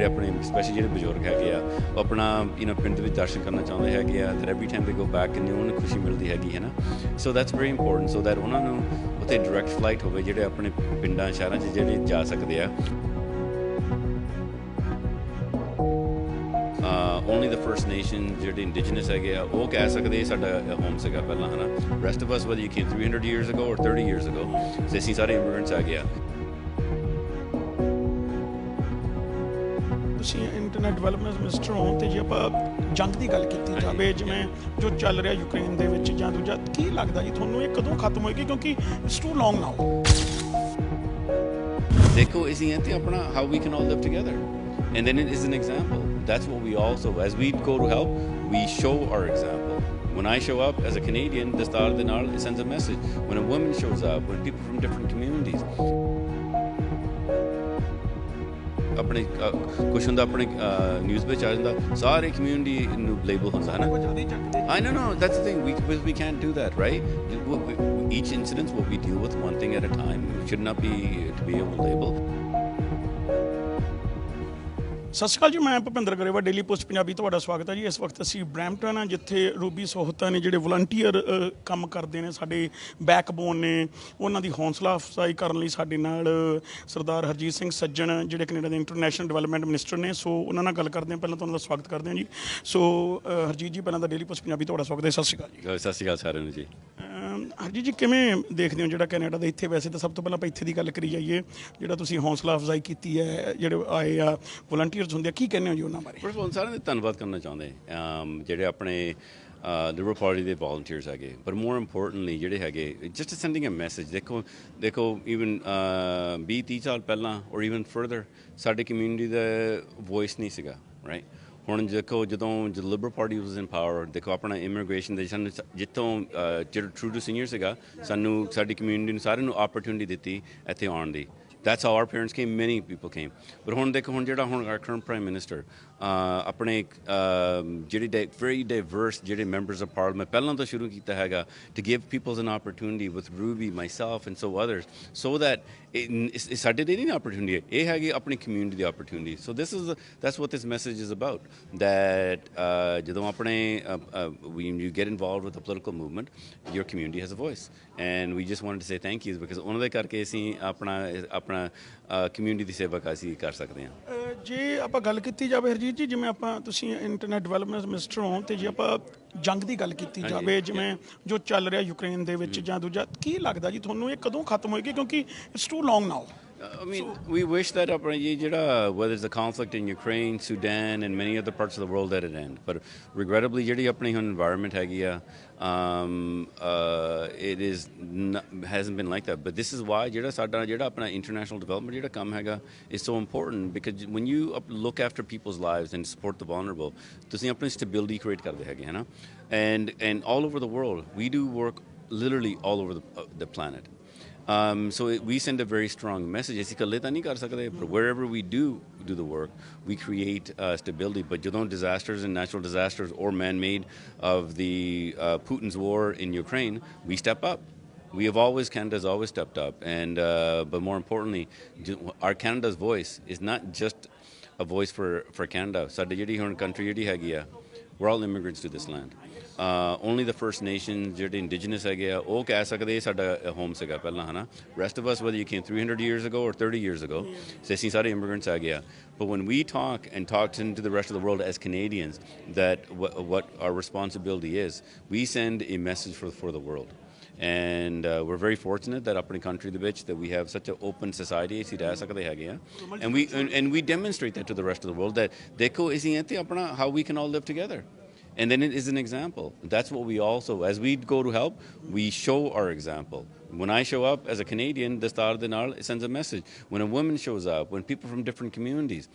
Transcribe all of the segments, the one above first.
ਜਿਹੜੇ ਆਪਣੇ ਸਪੈਸ਼ਲੀ ਜਿਹੜੇ ਬਜ਼ੁਰਗ ਹੈਗੇ ਆ ਉਹ ਆਪਣਾ ਪਿੰਡ ਦੇ ਵਿੱਚ ਦਰਸ਼ਨ ਕਰਨਾ ਚਾਹੁੰਦੇ ਹੈਗੇ ਆ ਤੇ ਐਵਰੀ ਟਾਈਮ ਦੇ ਗੋ ਬੈਕ ਕਿੰਨੀ ਉਹਨਾਂ ਨੂੰ ਖੁਸ਼ੀ ਮਿਲਦੀ ਹੈਗੀ ਹੈ ਨਾ so that's very important so that ਉਹਨਾਂ ਨੂੰ ਉੱਥੇ ਡਾਇਰੈਕਟ ਫਲਾਈਟ ਹੋਵੇ ਜਿਹੜੇ ਆਪਣੇ ਪਿੰਡਾਂ ਸ਼ਹਿਰਾਂ 'ਚ ਜਿਹੜੇ ਜਾ ਸਕਦੇ ਆ only the First Nation ਜਿਹੜੇ ਇੰਡੀਜਨਸ ਹੈਗੇ ਆ ਉਹ ਕਹਿ ਸਕਦੇ ਸਾਡਾ ਹੋਮ ਸੀਗਾ ਪਹਿਲਾਂ ਹੈ ਨਾ rest of us whether you came 300 years ago or 30 years ago ਤੇ ਅਸੀਂ ਸਾਰੇ ਇਮੀਗ੍ਰੈਂਟਸ ਆ ਗਏ ਆ ਤੁਸੀਂ ਇੰਟਰਨੈਟ ਡਿਵੈਲਪਮੈਂਟ ਮਿਨਿਸਟਰ ਹੋ ਤੇ ਜੇ ਆਪਾਂ ਜੰਗ ਦੀ ਗੱਲ ਕੀਤੀ ਜਾਵੇ ਜਿਵੇਂ ਜੋ ਚੱਲ ਰਿਹਾ ਯੂਕਰੇਨ ਦੇ ਵਿੱਚ ਜਾਂ ਦੂਜਾ ਕੀ ਲੱਗਦਾ ਜੀ ਤੁਹਾਨੂੰ ਇਹ ਕਦੋਂ ਖਤਮ ਹੋਏਗੀ ਕਿਉਂਕਿ ਇਟਸ ਟੂ ਲੌਂਗ ਨਾਓ ਦੇਖੋ ਅਸੀਂ ਇੱਥੇ ਆਪਣਾ how we can all live together and then it is an example that's what we also as we go to help we show our example when I show up as a Canadian the star of the Nile it sends a message when a woman shows up when people from different communities ਆਪਣੇ ਕੁਛ ਹੁੰਦਾ ਆਪਣੇ news ਵਿੱਚ ਆ ਜਾਂਦਾ ਸਾਰੇ community ਨੂੰ label ਹੁੰਦਾ ਹੈ ਨਾ I know that's the thing we can't do that right each incident what we deal with one thing at a time it should not be to be able to label ਸਤਿ ਸ਼੍ਰੀ ਅਕਾਲ ਜੀ ਮੈਂ Bhupinder Grewal daily post Punjabi ਤੁਹਾਡਾ ਸਵਾਗਤ ਹੈ ਜੀ ਇਸ ਵਕਤ ਅਸੀਂ ਬਰੈਂਪਟਨ ਹਾਂ ਜਿੱਥੇ ਰੂਬੀ ਸੋਹਤਾ ਨੇ ਜਿਹੜੇ ਵਲੰਟੀਅਰ ਕੰਮ ਕਰਦੇ ਨੇ ਸਾਡੇ ਬੈਕਬੋਨ ਨੇ ਉਹਨਾਂ ਦੀ ਹੌਸਲਾ ਅਫਜ਼ਾਈ ਕਰਨ ਲਈ ਸਾਡੇ ਨਾਲ ਸਰਦਾਰ ਹਰਜੀਤ ਸਿੰਘ ਸੱਜਣ ਜਿਹੜੇ ਕੈਨੇਡਾ ਦੇ ਇੰਟਰਨੈਸ਼ਨਲ ਡਿਵੈਲਪਮੈਂਟ ਮਿਨਿਸਟਰ ਨੇ ਸੋ ਉਹਨਾਂ ਨਾਲ ਗੱਲ ਕਰਦੇ ਹਾਂ ਪਹਿਲਾਂ ਤੁਹਾਨੂੰ ਦਾ ਸਵਾਗਤ ਕਰਦੇ ਹਾਂ ਜੀ ਸੋ ਹਰਜੀਤ ਜੀ ਪਹਿਲਾਂ ਤਾਂ ਡੇਲੀ ਪੋਸਟ ਪੰਜਾਬੀ ਤੁਹਾਡਾ ਸਵਾਗਤ ਹੈ ਸਤਿ ਸ਼੍ਰੀ ਅਕਾਲ ਜੀ ਸਤਿ ਸ਼੍ਰੀ ਅਕਾਲ ਸਾਰਿਆਂ ਨੂੰ ਜੀ ਹਰਜੀਤ ਜੀ ਕਿਵੇਂ ਦੇਖਦੇ ਹੋ ਜਿਹੜਾ ਕੈਨੇਡਾ ਦਾ ਇੱਥੇ ਵੈਸੇ ਤਾਂ ਸਭ ਤੋਂ ਪਹਿਲਾਂ ਆਪਾਂ ਇੱਥੇ ਦੀ ਗੱਲ ਕਰੀ ਜਾਈਏ ਜਿਹੜਾ ਤੁਸੀਂ ਹੌਸਲਾ ਅਫਜ਼ਾਈ ਕੀਤੀ ਹੈ ਜਿਹੜੇ ਆਏ ਆ ਵਲੰਟੀਅਰਸ ਹੁੰਦੇ ਆ ਕੀ ਕਹਿੰਦੇ ਹੋ ਜੀ ਉਹਨਾਂ ਬਾਰੇ ਸਾਰਿਆਂ ਦਾ ਧੰਨਵਾਦ ਕਰਨਾ ਚਾਹੁੰਦੇ ਜਿਹੜੇ ਆਪਣੇ ਲਿਬਰਲ ਪਾਰਟੀ ਦੇ ਵੋਲੰਟੀਅਰਸ ਹੈਗੇ ਪਰ ਮੋਰ ਇੰਪੋਰਟੈਂਟਲੀ ਜਿਹੜੇ ਹੈਗੇ ਜਸਟ ਸੈਂਡਿੰਗ ਅ ਮੈਸੇਜ ਦੇਖੋ ਈਵਨ 20-30 ਸਾਲ ਪਹਿਲਾਂ ਔਰ ਈਵਨ ਫਰਦਰ ਸਾਡੇ ਕਮਿਊਨਿਟੀ ਦਾ ਵੌਇਸ ਨਹੀਂ ਸੀਗਾ ਰਾਈਟ ਹੁਣ ਦੇਖੋ ਜਦੋਂ ਲਿਬਰਲ ਪਾਰਟੀ ਵਾਜ਼ ਇਨ ਪਾਵਰ ਦੇਖੋ ਆਪਣਾ ਇਮੀਗ੍ਰੇਸ਼ਨ ਦੇ ਸਾਨੂੰ ਜਿੱਥੋਂ ਜਿਹੜਾ ਟਰੂਡੋ ਸੀਨੀਅਰ ਸੀਗਾ ਸਾਨੂੰ ਸਾਡੀ ਕਮਿਊਨਿਟੀ ਨੂੰ ਸਾਰਿਆਂ ਨੂੰ ਆਪਰਚੁਨਿਟੀ ਦਿੱਤੀ ਇੱਥੇ ਆਉਣ ਦੀ that's how our parents came many people came but ਹੁਣ ਦੇਖੋ ਹੁਣ ਜਿਹੜਾ ਹੁਣ our current prime minister ਆਪਣੇ ਜਿਹੜੇ very diverse ਜਿਹੜੇ members of parliament ਪਹਿਲਾਂ ਤੋਂ ਸ਼ੁਰੂ ਕੀਤਾ ਹੈਗਾ to give people an opportunity with Ruby myself and so others so that ਸਾਡੇ ਦੇ ਨਹੀਂ opportunity ਇਹ ਹੈਗੀ ਆਪਣੀ community the opportunity so that's what this message is about that ਜਦੋਂ ਆਪਣੇ when you get involved with a political movement your community has a voice and we just wanted to say thank you because ਉਹਨਾਂ ਦੇ ਕਰਕੇ ਅਸੀਂ ਆਪਣਾ community ਦੀ ਸੇਵਾ ਅਸੀਂ ਕਰ ਸਕਦੇ ਹਾਂ ਜੇ ਆਪਾਂ ਗੱਲ ਕੀਤੀ ਜਾਵੇ ਹਰਜੀਤ ਜੀ ਜਿਵੇਂ ਆਪਾਂ ਤੁਸੀਂ ਇੰਟਰਨੈਟ ਡਿਵੈਲਪਮੈਂਟ ਮਿਨਿਸਟਰ ਹੋ ਤੇ ਜੇ ਆਪਾਂ ਜੰਗ ਦੀ ਗੱਲ ਕੀਤੀ ਜਾਵੇ ਜਿਵੇਂ ਜੋ ਚੱਲ ਰਿਹਾ ਯੂਕਰੇਨ ਦੇ ਵਿੱਚ ਜਾਂ ਦੂਜਾ ਕੀ ਲੱਗਦਾ ਜੀ ਤੁਹਾਨੂੰ ਇਹ ਕਦੋਂ ਖਤਮ ਹੋਏਗੀ ਕਿਉਂਕਿ it's too long now I mean, we wish that whether it's the conflict in Ukraine, Sudan, and many other parts of the world that it end. But regrettably, ਜਿਹੜੀ ਆਪਣੀ ਹੁਣ environment ਹੈਗੀ ਆ, it hasn't been like that. But this is why ਜਿਹੜਾ ਸਾਡਾ ਜਿਹੜਾ ਆਪਣਾ international development ਜਿਹੜਾ ਕੰਮ ਹੈਗਾ is so important because when you look after people's lives and support the vulnerable, ਤੁਸੀਂ ਆਪਣੀ stability create ਕਰਦੇ ਹੈਗੇ ਹੈ ਨਾ, and all over the world we do work literally all over the planet. So we send a very strong message. ਅਸੀਂ ਇਕੱਲੇ ਤਾਂ ਨਹੀਂ ਕਰ ਸਕਦੇ but wherever we do the work we create stability but ਜਦੋਂ disasters and natural disasters or man-made of the Putin's war in Ukraine we step up. Canada has always stepped up and but more importantly our Canada's voice is not just a voice for Canada. ਸਾਡੀ ਜਿਹੜੀ ਹੁਣ country ਜਿਹੜੀ ਹੈਗੀ ਆ we're all immigrants to this land. Only the First Nations ਜਿਹੜੇ indigenous ਹੈਗੇ ਆ ਉਹ ਕਹਿ ਸਕਦੇ ਸਾਡਾ ਹੋਮ ਸੀਗਾ ਪਹਿਲਾਂ ਹੈ ਨਾ rest of us whether you came 300 years ago or 30 years ago ਤੇ ਅਸੀਂ ਸਾਰੇ immigrants ਆ ਗਏ ਆ but when we talk to the rest of the world as Canadians that what our responsibility is we send a message for the world and we're very fortunate that ਆਪਣੀ country ਦੇ ਵਿੱਚ that we have such an open society ਅਸੀਂ ਰਹਿ ਸਕਦੇ ਹੈਗੇ ਆ and we demonstrate that to the rest of the world that ਦੇਖੋ ਅਸੀਂ ਇੱਥੇ ਆਪਣਾ how we can all live together and then it is an example that's what we also as we go to help we show our example when I show up as a Canadian the star of the Nile it sends a message when a woman shows up when people from different communities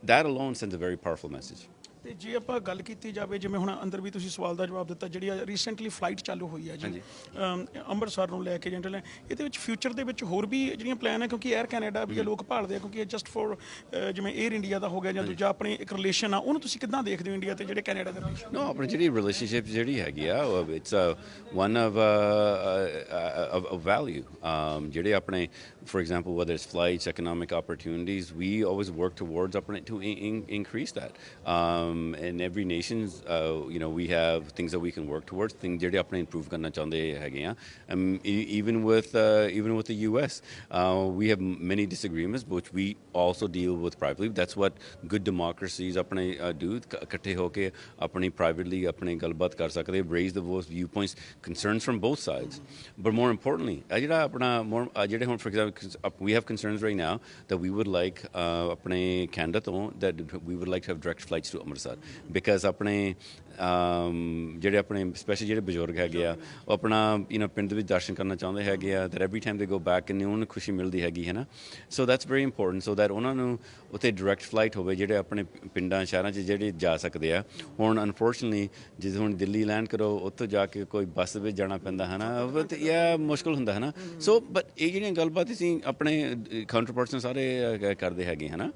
that alone sends a very powerful message ਤੇ ਜੇ ਆਪਾਂ ਗੱਲ ਕੀਤੀ ਜਾਵੇ ਜਿਵੇਂ ਹੁਣ ਅੰਦਰ ਵੀ ਤੁਸੀਂ ਸਵਾਲ ਦਾ ਜਵਾਬ ਦਿੱਤਾ ਜਿਹੜੀ ਰੀਸੈਂਟਲੀ ਫਲਾਈਟ ਚਾਲੂ ਹੋਈ ਹੈ ਜੀ ਅੰਮ੍ਰਿਤਸਰ ਨੂੰ ਲੈ ਕੇ ਜਨਰਲ ਇਹਦੇ ਵਿੱਚ ਫਿਊਚਰ ਦੇ ਵਿੱਚ ਹੋਰ ਵੀ ਜਿਹੜੀਆਂ ਪਲਾਨ ਹੈ ਕਿਉਂਕਿ 에ਅਰ ਕੈਨੇਡਾ ਵੀ ਲੋਕ ਭਾਲਦੇ ਆ ਕਿਉਂਕਿ ਇਹ ਜਸਟ ਫॉर ਜਿਵੇਂ 에ਅਰ ਇੰਡੀਆ ਦਾ ਹੋ ਗਿਆ ਜਾਂ ਦੂਜਾ ਆਪਣੀ ਇੱਕ ਰਿਲੇਸ਼ਨ ਆ ਉਹਨੂੰ ਤੁਸੀਂ ਕਿੱਦਾਂ ਦੇਖਦੇ ਹੋ ਇੰਡੀਆ ਤੇ ਜਿਹੜੇ ਕੈਨੇਡਾ ਦੇ ਰਿਲੇਸ਼ਨ No, ਆਪਣੀ ਜਿਹੜੀ ਰਿਲੇਸ਼ਨਸ਼ਿਪ ਜਿਹੜੀ ਹੈਗੀ ਆ ਇਟਸ one of value. ਜਿਹੜੇ ਆਪਣੇ for example whether it's flights, economic opportunities, we always work towards to increase that. In every nation, we have things that we can work towards, things ਜਿਹੜੇ ਆਪਣੇ improve ਕਰਨਾ ਚਾਹੁੰਦੇ ਹੈਗੇ ਆ. Even with the US, we have many disagreements, which we also deal with privately. That's what good democracies ਆਪਣੇ do. ਇਕੱਠੇ ਹੋ ਕੇ ਆਪਣੀ privately ਆਪਣੀ ਗੱਲਬਾਤ ਕਰ ਸਕਦੇ, raise the voice, viewpoints, concerns from both sides. But more importantly, ਜਿਹੜਾ ਆਪਣਾ ਜਿਹੜੇ ਹੁਣ for example we have concerns right now that we would like ਆਪਣੇ Canada ਤੋਂ that we would like to have direct flights to Amritsar because ਆਪਣੇ ਜਿਹੜੇ ਆਪਣੇ specially ਜਿਹੜੇ ਬਜ਼ੁਰਗ ਹੈਗੇ ਆ ਉਹ ਆਪਣਾ ਪਿੰਡ ਦੇ ਵਿੱਚ ਦਰਸ਼ਨ ਕਰਨਾ ਚਾਹੁੰਦੇ ਹੈਗੇ ਆ that every time they go back and ਉਹਨਾਂ ਨੂੰ ਖੁਸ਼ੀ ਮਿਲਦੀ ਹੈਗੀ ਹੈ ਨਾ so that's very important so that ਉਹਨਾਂ ਨੂੰ ਉੱਥੇ ਡਾਇਰੈਕਟ ਫਲਾਈਟ ਹੋਵੇ ਜਿਹੜੇ ਆਪਣੇ ਪਿੰਡਾਂ ਸ਼ਹਿਰਾਂ 'ਚ ਜਿਹੜੇ ਜਾ ਸਕਦੇ ਆ ਹੁਣ ਅਨਫੋਰਚੂਨੇਟਲੀ ਜਿਵੇਂ ਹੁਣ ਦਿੱਲੀ ਲੈਂਡ ਕਰੋ ਉੱਥੋਂ ਜਾ ਕੇ ਕੋਈ ਬੱਸ ਵਿੱਚ ਜਾਣਾ ਪੈਂਦਾ ਹੈ ਨਾ ਇਹ ਮੁਸ਼ਕਿਲ ਹੁੰਦਾ ਹੈ ਨਾ ਸੋ ਬਟ ਇਹ ਜਿਹੜੀਆਂ ਗੱਲਬਾਤ ਅਸੀਂ ਆਪਣੇ ਕਾਊਂਟਰ ਪਰਸਨ ਸਾਰੇ ਕਰਦੇ ਹੈਗੇ ਹੈ ਨਾ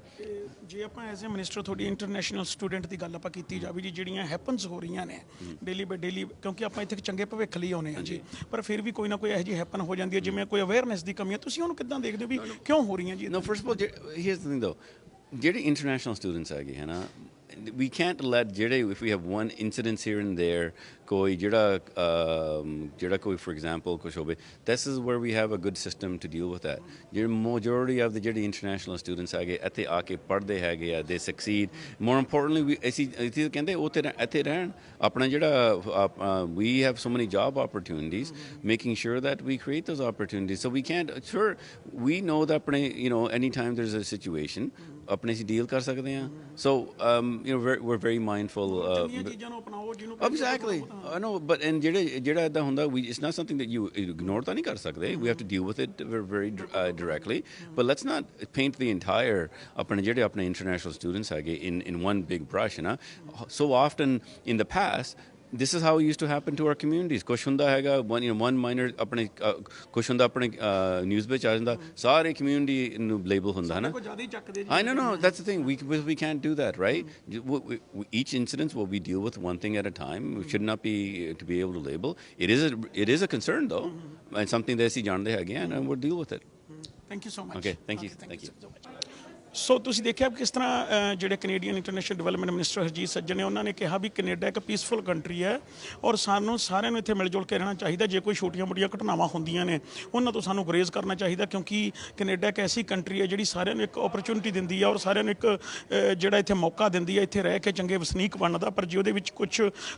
ਜੇ ਆਪਾਂ ਐਜ਼ ਏ ਮਿਨਿਸਟਰ ਤੁਹਾਡੀ ਇੰਟਰਨੈਸ਼ਨਲ ਸਟੂਡੈਂਟ ਦੀ ਗੱਲ ਆਪਾਂ ਕੀਤੀ ਜਾਵੇ ਜੀ ਜਿਹੜੀਆਂ ਹੈਪਨਸ ਹੋ ਰਹੀਆਂ ਨੇ ਡੇਲੀ ਬਾਈ ਡੇਲੀ ਕਿਉਂਕਿ ਆਪਾਂ ਇੱਥੇ ਚੰਗੇ ਭਵਿੱਖ ਲਈ ਆਉਂਦੇ ਹਾਂ ਜੀ ਪਰ ਫਿਰ ਵੀ ਕੋਈ ਨਾ ਕੋਈ ਇਹੋ ਜਿਹੀ ਹੈਪਨ ਹੋ ਜਾਂਦੀ ਹੈ ਜਿਵੇਂ ਕੋਈ ਅਵੇਅਰਨੈਸ ਦੀ ਕਮੀ ਹੈ ਤੁਸੀਂ ਉਹਨੂੰ ਕਿੱਦਾਂ ਦੇਖਦੇ ਹੋ ਵੀ ਕਿਉਂ ਹੋ ਰਹੀਆਂ ਜੀ no first of all here's the thing though ਜਿਹੜੇ ਇੰਟਰਨੈਸ਼ਨਲ ਸਟੂਡੈਂਟਸ ਹੈਗੇ ਹੈ ਨਾ we can't let ਜਿਹੜੇ if we have one incidents here and there ਕੋਈ ਜਿਹੜਾ ਕੋਈ for example ਕੁਛ ਹੋਵੇ this is where we have a good system to deal with that ਜਿਹੜੇ majority of the ਜਿਹੜੇ international students ਹੈਗੇ ਇੱਥੇ ਆ ਕੇ ਪੜ੍ਹਦੇ ਹੈਗੇ ਆ they succeed more importantly ਅਸੀਂ ਕਹਿੰਦੇ ਉਹ ਇੱਥੇ ਰਹਿਣ ਆਪਣਾ ਜਿਹੜਾ we have so many job opportunities making sure that we create those opportunities so we can't sure we know that ਆਪਣੇ anytime there's a situation ਆਪਣੇ ਅਸੀਂ ਡੀਲ ਕਰ ਸਕਦੇ ਹਾਂ so we're very mindful exactly I know but and ਜਿਹੜਾ ਇੱਦਾਂ ਹੁੰਦਾ it's not something that you ignore ਤਾਂ ਨਹੀਂ ਕਰ ਸਕਦੇ we have to deal with it very directly but let's not paint the entire ਆਪਣੇ ਜਿਹੜੇ ਆਪਣੇ international students ਹੈਗੇ in one big brush so often in the past this is how it used to happen to our communities ਕੁਛ ਹੁੰਦਾ ਹੈਗਾ one minor ਆਪਣੇ ਕੁਛ ਹੁੰਦਾ ਆਪਣੇ ਨਿਊਜ਼ ਵਿੱਚ ਆ ਜਾਂਦਾ ਸਾਰੇ ਕਮਿਊਨਿਟੀ ਨੂੰ ਲੇਬਲ ਹੁੰਦਾ ਹੈ ਨਾ I know that's the thing we can't do that right each incident will we deal with one thing at a time we should not be to be able to label it is a concern though and something that ਅਸੀਂ ਜਾਣਦੇ ਹੈਗੇ and we'll deal with it thank you so much okay thank you ਸੋ ਤੁਸੀਂ ਦੇਖਿਆ ਕਿਸ ਤਰ੍ਹਾਂ ਜਿਹੜੇ Canadian international development minister Harjit Sajjan ਨੇ ਉਹਨਾਂ ਨੇ ਕਿਹਾ ਵੀ ਕੈਨੇਡਾ ਇੱਕ ਪੀਸਫੁਲ ਕੰਟਰੀ ਹੈ ਔਰ ਸਾਨੂੰ ਸਾਰਿਆਂ ਨੂੰ ਇੱਥੇ ਮਿਲ ਜੁਲ ਕੇ ਰਹਿਣਾ ਚਾਹੀਦਾ ਜੇ ਕੋਈ ਛੋਟੀਆਂ-ਮੋਟੀਆਂ ਘਟਨਾਵਾਂ ਹੁੰਦੀਆਂ ਨੇ ਉਹਨਾਂ ਤੋਂ ਸਾਨੂੰ ਗੁਰੇਜ਼ ਕਰਨਾ ਚਾਹੀਦਾ ਕਿਉਂਕਿ ਕੈਨੇਡਾ ਇੱਕ ਐਸੀ ਕੰਟਰੀ ਹੈ ਜਿਹੜੀ ਸਾਰਿਆਂ ਨੂੰ ਇੱਕ ਓਪਰਚੁਨਿਟੀ ਦਿੰਦੀ ਹੈ ਔਰ ਸਾਰਿਆਂ ਨੂੰ ਇੱਕ ਜਿਹੜਾ ਇੱਥੇ ਮੌਕਾ ਦਿੰਦੀ ਹੈ ਇੱਥੇ ਰਹਿ ਕੇ ਚੰਗੇ ਵਸਨੀਕ ਬਣਨ ਦਾ ਪਰ ਜੇ ਉਹਦੇ ਵਿੱਚ ਕੁਝ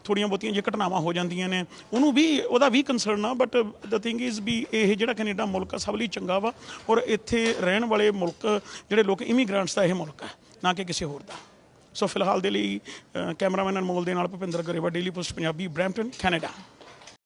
ਥੋੜ੍ਹੀਆਂ ਬਹੁਤੀਆਂ ਜੇ ਘਟਨਾਵਾਂ ਹੋ ਜਾਂਦੀਆਂ ਨੇ ਉਹਦਾ ਵੀ ਕੰਸਰਨ ਆ ਬਟ ਦ ਥਿੰਗ ਇਜ਼ ਵੀ ਇਹ ਜਿਹੜਾ ਕੈਨੇਡਾ ਮੁਲਕ ਆ ਸਭ ਲਈ ਚੰਗਾ ਵਾ ਔਰ ਇੱਥੇ ਰਹਿਣ ਵਾਲੇ ਮੁਲਕ ਜਿਹੜੇ ਲੋਕ ਇਮੀਗ੍ਰੈਂਟਸ ਦਾ ਇਹ ਮੁਲਕ ਹੈ ਨਾ ਕਿ ਕਿਸੇ ਹੋਰ ਦਾ ਸੋ ਫਿਲਹਾਲ ਦੇ ਲਈ ਕੈਮਰਾਮੈਨ ਅਨਮੋਲ ਦੇ ਨਾਲ Bhupinder Grewal daily post Punjabi Brampton Canada